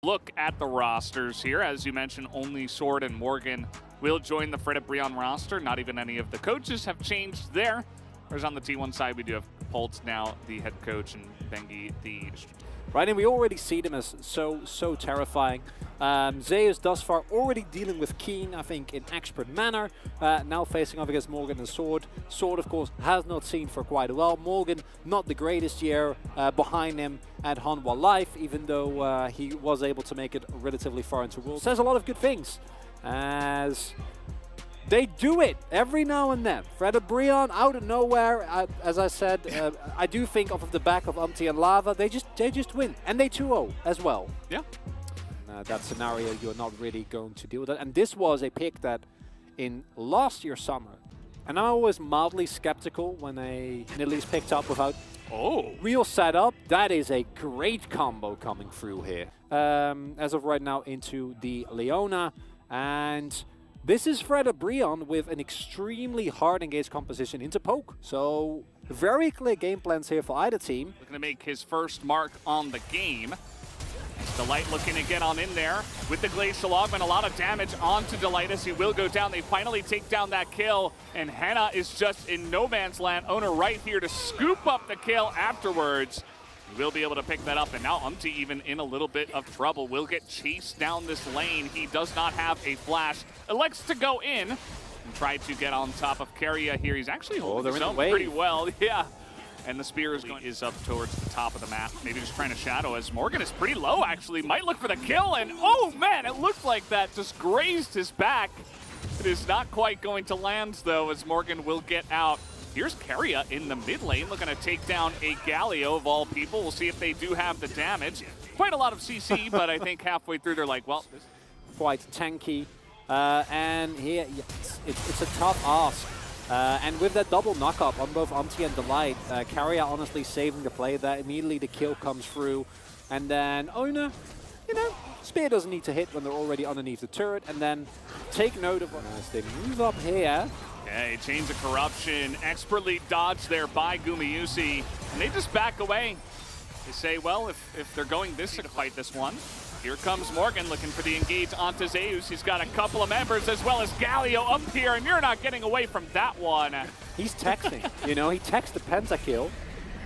Look at the rosters here. As you mentioned, only Sword and Morgan will join the Fred Brion roster. Not even any of the coaches have changed there. Whereas on the T1 side, we do have Pultz now, the head coach, and Bengi, the... Right, and we already see them as so terrifying. Zeus thus far already dealing with Keen, I think, in expert manner. Now facing off against Morgan and Sword. Sword, of course, has not seen for quite a while. Morgan, not the greatest year behind him at Hanwha Life, even though he was able to make it relatively far into Worlds. Says a lot of good things, as they do it every now and then. Fred Brion out of nowhere, as I said, I do think off of the back of Umti and Lava, they just win. And they 2-0 as well. Yeah. That scenario, you're not really going to deal with that. And this was a pick that in last year's summer, and I'm always mildly skeptical when a Nidalee picked up without real setup. That is a great combo coming through here. As of right now, into the Leona. And this is Fred Brion with an extremely hard engaged composition into poke. So very clear game plans here for either team. Looking to make his first mark on the game. Delight looking to get on in there with the Glacial Augment. A lot of damage onto Delight as he will go down. They finally take down that kill, and Henna is just in no man's land. Owner right here to scoop up the kill afterwards. He will be able to pick that up, and now Umti even in a little bit of trouble. Will get chased down this lane. He does not have a flash. Elects to go in and try to get on top of Keria here. He's actually holding his own pretty well. Yeah. And the spear is up towards the top of the map. Maybe just trying to shadow as Morgan is pretty low, actually. Might look for the kill, and oh man, it looked like that just grazed his back. It is not quite going to land, though, as Morgan will get out. Here's Keria in the mid lane, looking to take down a Galio of all people. We'll see if they do have the damage. Quite a lot of CC, but I think halfway through they're like, well, this quite tanky. And here, it's a tough ask. And with that double knock-up on both Umti and Delight, Keria honestly saving the play there. Immediately the kill comes through. And then Owner, you know, spear doesn't need to hit when they're already underneath the turret. And then take note of as they move up here. Okay, Chains of Corruption, expertly dodged there by Gumayusi. And they just back away. They say, well, if they're going to fight this one, here comes Morgan looking for the engage onto Zeus. He's got a couple of members as well as Galio up here, and you're not getting away from that one. He's texting, you know, he texted the pentakill.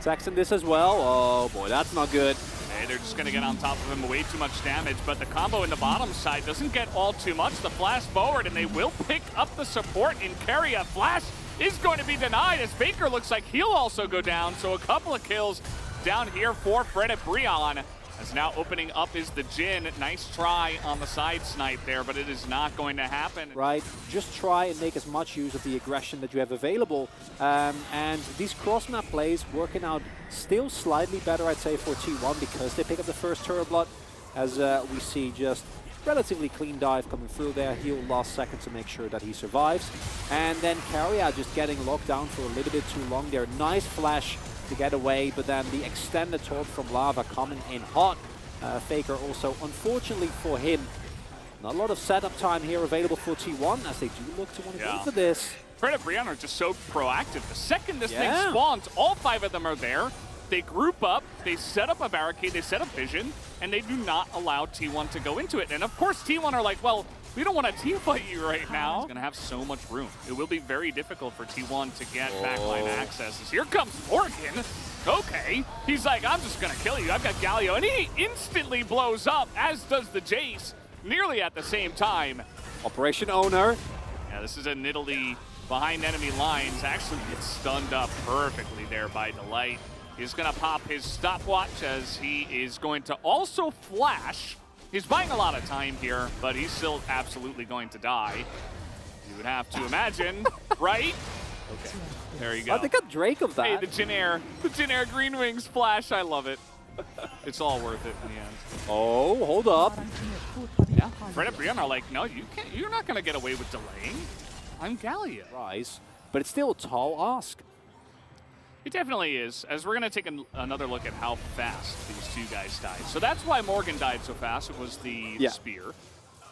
Texting this as well. Oh boy, that's not good. Hey, they're just going to get on top of him, way too much damage, but the combo in the bottom side doesn't get all too much. The flash forward, and they will pick up the support in Keria. Flash is going to be denied as Baker looks like he'll also go down, so a couple of kills down here for Fred Brion. As now opening up is the Jin. Nice try on the side snipe there, but it is not going to happen. Right, just try and make as much use of the aggression that you have available. And these cross-map plays working out still slightly better, I'd say, for T1 because they pick up the first turret blood. As we see just relatively clean dive coming through there. Heal last second to make sure that he survives. And then Keria just getting locked down for a little bit too long there. Nice flash to get away, but then the extended taunt from Lava coming in hot. Faker also, unfortunately for him, not a lot of setup time here available for T1 as they do look to want to go for this. Fred Brion are just so proactive. The second this thing spawns, all 5 of them are there. They group up, they set up a barricade, they set up vision, and they do not allow T1 to go into it. And of course T1 are like, well, we don't want to team fight you right now. It's going to have so much room. It will be very difficult for T1 to get backline access. Here comes Morgan. Okay. He's like, I'm just going to kill you. I've got Galio. And he instantly blows up, as does the Jace, nearly at the same time. Operation Owner. Yeah, this is a Nidalee behind enemy lines. Actually gets stunned up perfectly there by Delight. He's going to pop his stopwatch as he is going to also flash. He's buying a lot of time here, but he's still absolutely going to die. You would have to imagine, right? Okay, there you go. I think a Drake of that. Hey, the Jin Air Green Wings flash, I love it. It's all worth it in the end. Oh, hold up. Yeah, Fred Brion are like, no, you can't. You're not going to get away with delaying. I'm Galio. Rise, but it's still a tall ask. It definitely is, as we're going to take another look at how fast these two guys died. So that's why Morgan died so fast. It was the spear.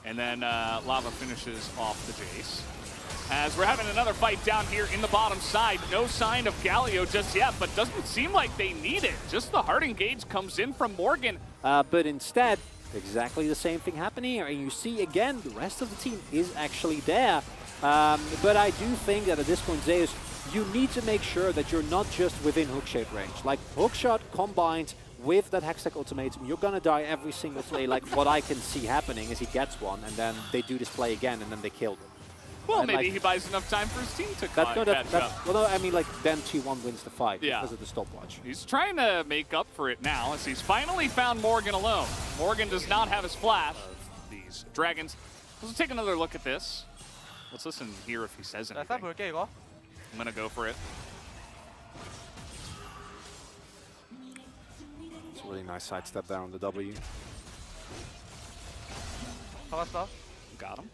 And then Lava finishes off the Jace. As we're having another fight down here in the bottom side. No sign of Galio just yet, but doesn't seem like they need it. Just the hard engage comes in from Morgan. But instead, Exactly the same thing happening here. And you see, again, the rest of the team is actually there. But I do think that at this point, Zeus, you need to make sure that you're not just within hookshot range. Like, hookshot combined with that Hextech ultimatum, you're going to die every single play. Like, what I can see happening is he gets one, and then they do this play again, and then they kill him. Well, and maybe like, he buys enough time for his team to catch up. Well, no, I mean, like, then T1 wins the fight because of the stopwatch. He's trying to make up for it now as he's finally found Morgan alone. Morgan does not have his flash. These dragons. Let's take another look at this. Let's listen here if he says anything. I'm going to go for it. It's a really nice sidestep there on the W. Got him.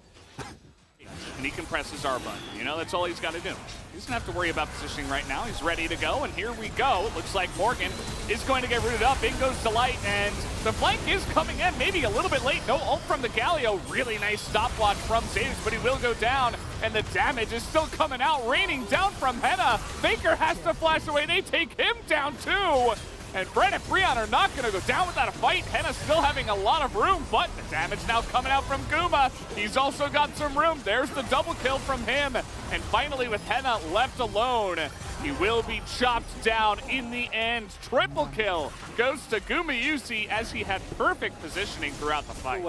And he can press his R button. You know, that's all he's got to do. He doesn't have to worry about positioning right now. He's ready to go, and here we go. It looks like Morgan is going to get rooted up. In goes Delight, and the flank is coming in, maybe a little bit late. No ult from the Galio. Really nice stopwatch from Zeus, but he will go down, and the damage is still coming out, raining down from Henna. Faker has to flash away. They take him down, too. And Fred and Breon are not going to go down without a fight. Henna's still having a lot of room, but the damage now coming out from Guma. He's also got some room. There's the double kill from him. And finally, with Henna left alone, he will be chopped down in the end. Triple kill goes to Gumayusi as he had perfect positioning throughout the fight.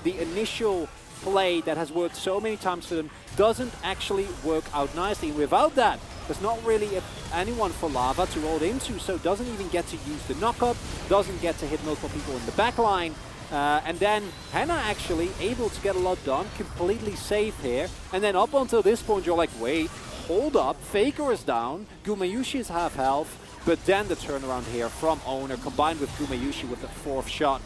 The initial play that has worked so many times for them doesn't actually work out nicely. Without that, there's not really anyone for Lava to hold into, so doesn't even get to use the knock-up, doesn't get to hit multiple people in the back line. And then Henna actually able to get a lot done, completely safe here. And then up until this point, you're like, wait, hold up, Faker is down, Gumayushi is half health, but then the turnaround here from Owner combined with Gumayushi with the fourth shot.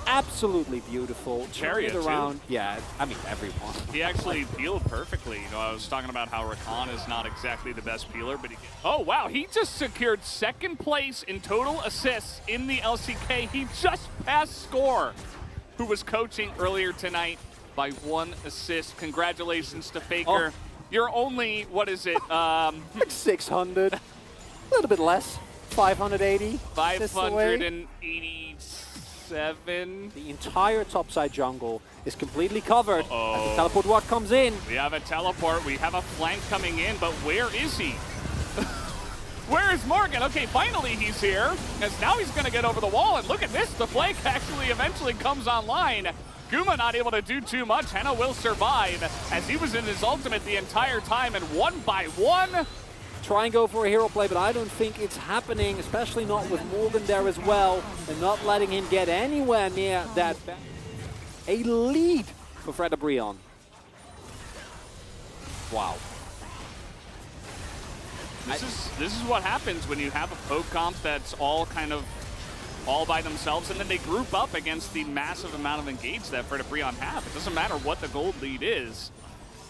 Absolutely beautiful. Chariot around. Too. Yeah, I mean, everyone. He actually peeled perfectly. You know, I was talking about how Rakan is not exactly the best peeler, but oh wow, he just secured second place in total assists in the LCK. He just passed Score, who was coaching earlier tonight, by 1 assist. Congratulations to Faker. Oh. You're only, what is it? Like 600, a little bit less, 580. 587. The entire topside jungle is completely covered. As the teleport ward comes in. We have a teleport, we have a flank coming in, but where is he? Where is Morgan? Okay, finally he's here, as now he's going to get over the wall, and look at this, the flank actually eventually comes online. Guma not able to do too much. Henna will survive, as he was in his ultimate the entire time, and 1 by 1. Try and go for a hero play, but I don't think it's happening, especially not with Morgan there as well, and not letting him get anywhere near that. A lead for Fred and Breon. Wow. This is what happens when you have a poke comp that's all kind of all by themselves, and then they group up against the massive amount of engage that Fred and Breon have. It doesn't matter what the gold lead is.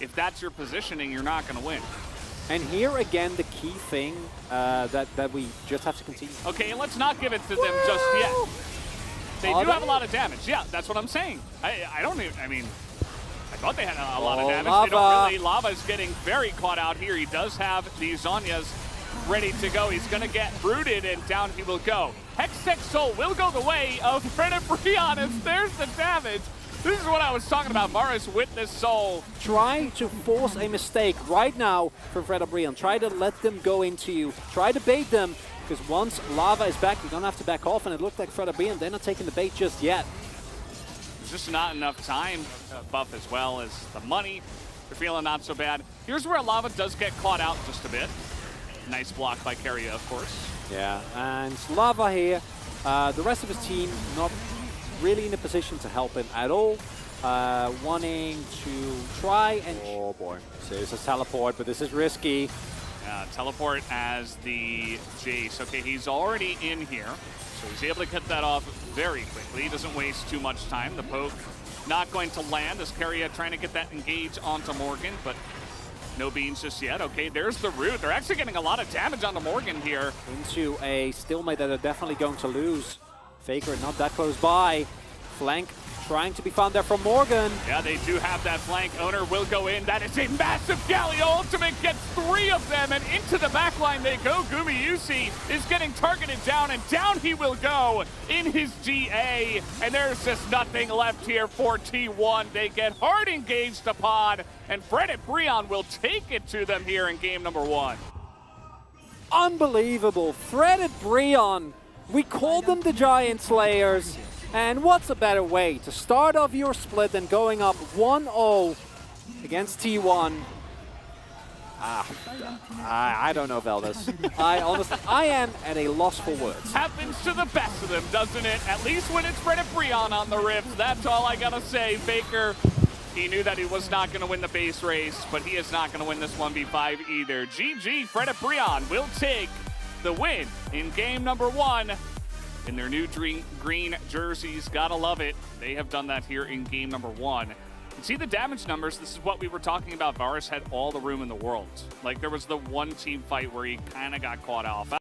If that's your positioning, you're not going to win. And here again, the key thing that we just have to continue. Okay, let's not give it to them just yet. They do have a lot of damage. Yeah, that's what I'm saying. I don't even, I mean, I thought they had a lot of damage. Lava. They don't really. Lava's getting very caught out here. He does have the Zhonya's ready to go. He's going to get rooted, and down he will go. Hextech Soul will go the way of Fred and Breon, as there's the damage. This is what I was talking about, Maris with this soul. Try to force a mistake right now from Fred and Breon. Try to let them go into you. Try to bait them, because once Lava is back, you don't have to back off, and it looked like Fred and Breon, they're not taking the bait just yet. There's just not enough time. Buff as well as the money. They're feeling not so bad. Here's where Lava does get caught out just a bit. Nice block by Keria, of course. Yeah, and Lava here. The rest of his team not really in a position to help him at all. Wanting to try and... Oh boy, there's a teleport, but this is risky. Teleport as the Jace. Okay, he's already in here, so he's able to cut that off very quickly. He doesn't waste too much time. The poke not going to land as Keria trying to get that engage onto Morgan, but no beans just yet. Okay, there's the root. They're actually getting a lot of damage onto Morgan here. Into a stalemate that they're definitely going to lose. Faker not that close by. Flank trying to be found there from Morgan. Yeah, they do have that flank. Owner will go in. That is a massive Galio ultimate. Gets 3 of them, and into the backline they go. Gumayusi is getting targeted down, and down he will go in his GA. And there's just nothing left here for T1. They get hard engaged upon, and Fred Brion will take it to them here in game number 1. Unbelievable. Fred and Brion. We called them the Giant Slayers. And what's a better way to start off your split than going up 1-0 against T1? I don't know, Veldis. I am at a loss for words. Happens to the best of them, doesn't it? At least when it's Fred Brion on the Rift. That's all I gotta say. Faker, he knew that he was not going to win the base race, but he is not going to win this 1v5 either. GG, Fred Brion will take the win in game number 1 in their new green jerseys. Gotta love it. They have done that here in game number 1. You see the damage numbers. This is what we were talking about. Varus had all the room in the world. Like, there was the one team fight where he kind of got caught off.